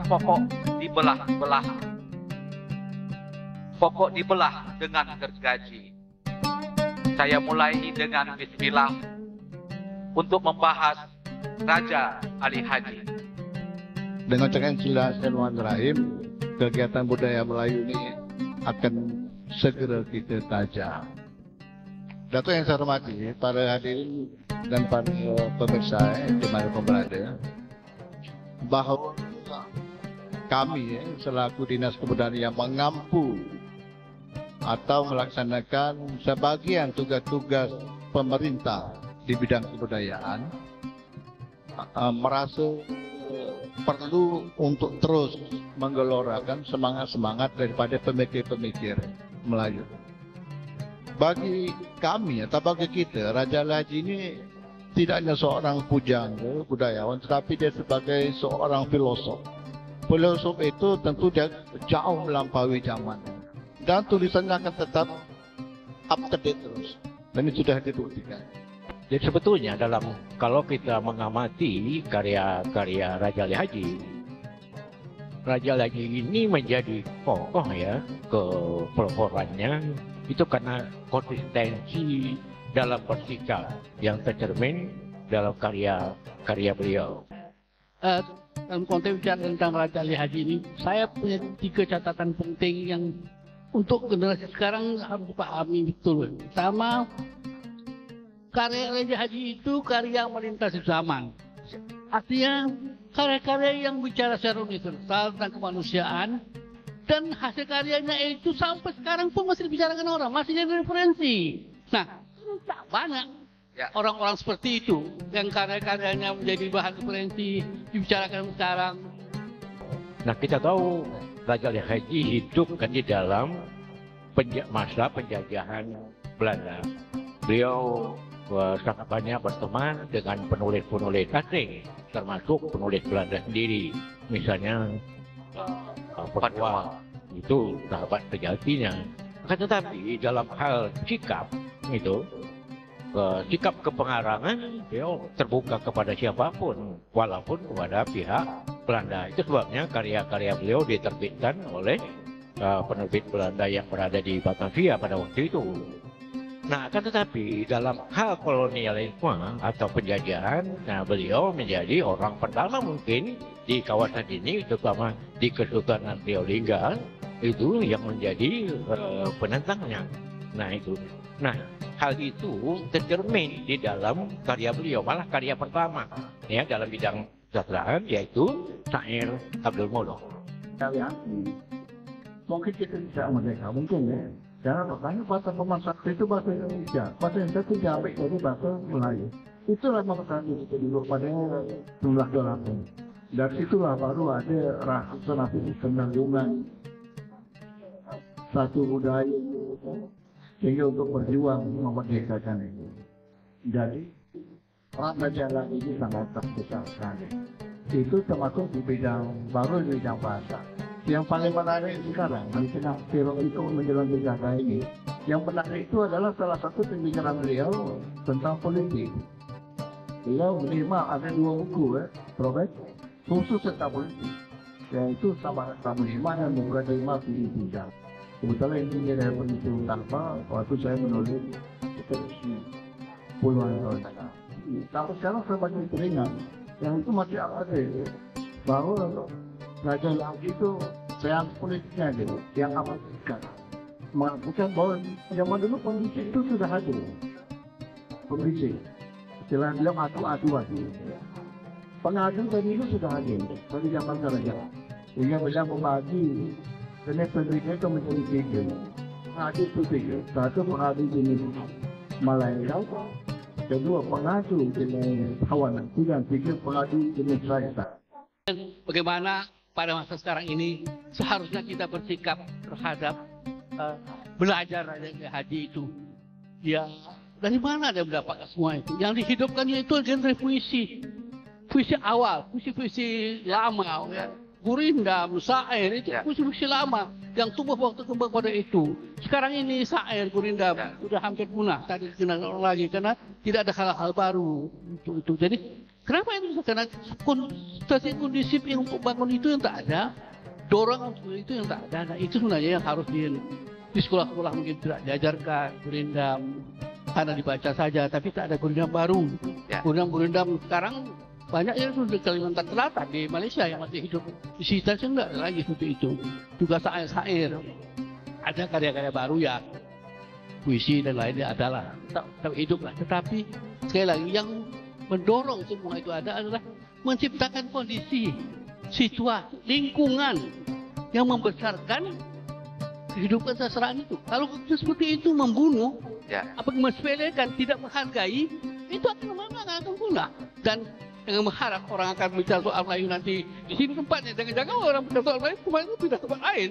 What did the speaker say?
pokok dibelah-belah. Pokok dibelah dengan gergaji. Saya mulai dengan bismillah untuk membahas Raja Ali Haji. Dengan ucapan Bismillahirrahmanirrahim, kegiatan budaya Melayu ini akan segera kita tajam. Datuk yang saya hormati, para hadirin dan para pemirsa di mana pun berada, bahawa kami selaku Dinas Kebudayaan yang mengampu atau melaksanakan sebagian tugas-tugas pemerintah di bidang kebudayaan merasa perlu untuk terus menggelorakan semangat-semangat daripada pemikir-pemikir Melayu. Bagi kami atau bagi kita, Raja Ali Haji ini tidak hanya seorang pujangga budayawan, tetapi dia sebagai seorang filosof. Filosof itu tentu dia jauh melampaui zaman, dan tulisannya akan tetap up to date terus. Dan ini sudah dibuktikan. Jadi sebetulnya kalau kita mengamati karya-karya Raja Ali Haji, Raja Ali Haji ini menjadi kokoh ya kepeloporiannya itu karena konsistensi dalam bersikap yang tercermin dalam karya beliau. Dalam konteks bicara tentang Raja Ali Haji ini, saya punya 3 catatan penting yang untuk generasi sekarang harus dipahami betul. Pertama, karya Raja Haji itu karya yang melintasi zaman. Artinya karya-karya yang bicara secara universal tentang kemanusiaan, dan hasil karyanya itu sampai sekarang pun masih dibicarakan orang, masih jadi referensi. Nah, tak banyak orang-orang seperti itu yang karya-karyanya menjadi bahan referensi dibicarakan sekarang. Nah, kita tahu Raja Ali Haji hidup kan di dalam masa penjajahan Belanda. Beliau sangat banyak berteman dengan penulis-penulis asing, termasuk penulis Belanda sendiri. Misalnya Padua itu sahabat sejatinya. Akan tetapi dalam hal sikap itu, sikap kepengarangan, beliau terbuka kepada siapapun, walaupun kepada pihak Belanda. Itu sebabnya karya-karya beliau diterbitkan oleh penerbit Belanda yang berada di Batavia pada waktu itu. Nah, akan tetapi dalam hal kolonialisme atau penjajahan, nah beliau menjadi orang pertama mungkin di kawasan ini, terutama di Kesultanan Riau Lingga, itu yang menjadi penentangnya. Nah itu. Nah, hal itu tercermin di dalam karya beliau, malah karya pertama ya dalam bidang kesusastraan, yaitu Syair Abdul Muluk. Kalian mungkin kita tidak merdeka, mungkin ya. Jangan bertanya bahasa pemasak itu bahasa Indonesia, bahasa Indonesia itu diambil dari bahasa Melayu. Itulah makna kita dulu pada jumlah 8. Dari situlah baru ada rasa nabi penanggungan satu budaya sehingga untuk berjuang memerdekakan itu. Jadi Raja Ali ini sangat terbesar sekali. Itu termasuk di bidang baru di bidang bahasa. Yang paling menarik sekarang di tengah film itu menjelang negara ini, yang menarik itu adalah salah satu pembicaraan beliau tentang politik. Beliau menerima ada 2 buku Robert, khusus tentang politik, yaitu sama lima dan bukan 5 pilih 3. Kebetulan ini dari peneliti utama waktu saya menulis skripsi puluhan tahun. Tapi sekarang saya banyak teringat yang itu masih ada bahwa Raja Ali Haji itu seang politiknya gitu, yang amat dekat. Mengatakan bahwa zaman dulu kondisi itu sudah hadir. Kondisi, istilah bilang adu-aduan. Pengadu tadi itu sudah hadir dari zaman Raja. Sehingga beliau membagi jenis pendidikan itu menjadi 3. Pengadu itu 3. Satu pengadu jenis Melayu, kedua pengadu jenis kawanan, dan 3 pengadu jenis Raja. Bagaimana pada masa sekarang ini seharusnya kita bersikap terhadap belajar Raja Ali Haji itu. Ya, dari mana dia mendapatkan semua itu? Yang dihidupkannya itu genre puisi. Puisi awal, puisi-puisi lama, ya. Gurindam, syair itu puisi-puisi lama yang tumbuh waktu kembang pada itu. Sekarang ini syair gurindam sudah hampir punah, tadi dikenal lagi karena tidak ada hal-hal baru itu. Jadi Kenapa itu? Karena situasi kondisif yang untuk bangun itu yang tak ada, dorong untuk itu yang tak ada. Nah, itu sebenarnya yang harus di sekolah-sekolah mungkin tidak diajarkan gurindam, karena dibaca saja, tapi tak ada gurindam baru. Ya. Gurindam sekarang banyak yang sudah di Kalimantan Selatan, di Malaysia yang masih hidup. Di sini enggak ada lagi seperti itu. Juga syair-syair. Ada karya-karya baru ya, puisi dan lainnya adalah tetap hidup lah. Tetapi sekali lagi yang mendorong semua itu adalah menciptakan kondisi, situasi, lingkungan yang membesarkan kehidupan sastraan itu. Kalau seperti itu membunuh, Ya. apa mesepelekan, tidak menghargai, itu akan lama-lama akan punah. Dan dengan mengharap orang akan bicara soal Melayu nanti di sini tempatnya, jangan-jangan orang bicara soal Melayu kemarin itu pindah tempat lain.